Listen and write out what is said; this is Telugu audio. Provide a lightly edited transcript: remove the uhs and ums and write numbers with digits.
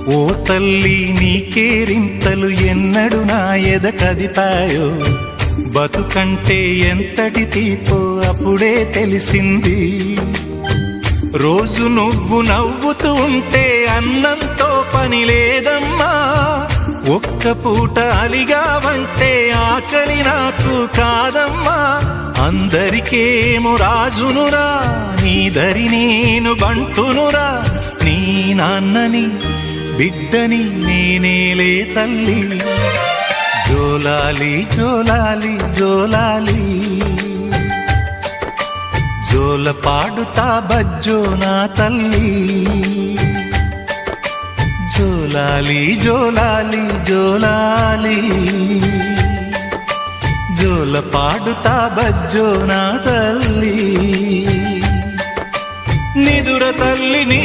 ఓ తల్లి నీకేరింతలు ఎన్నడు నా ఎద కదిపాయో, బతుకంటే ఎంతటి తీపో అప్పుడే తెలిసింది. రోజు నువ్వు నవ్వుతూ ఉంటే అన్నంతో పని లేదమ్మా, ఒక్క పూట అలిగావంటే ఆకలి నాకు కాదమ్మా. అందరికేమో రాజునురా, నీ దరి నేను బంటునురా, నీ నాన్నని బిడ్డని నేనేలే తల్లి. జోలాలి జోలాలి జోలాలి, జోల పాడుతా బజ్జో నా తల్లి. జోలాలి జోలాలి జోలాలి, జోల పాడుతా బజ్జో నా తల్లి. నిదుర తల్లి నీ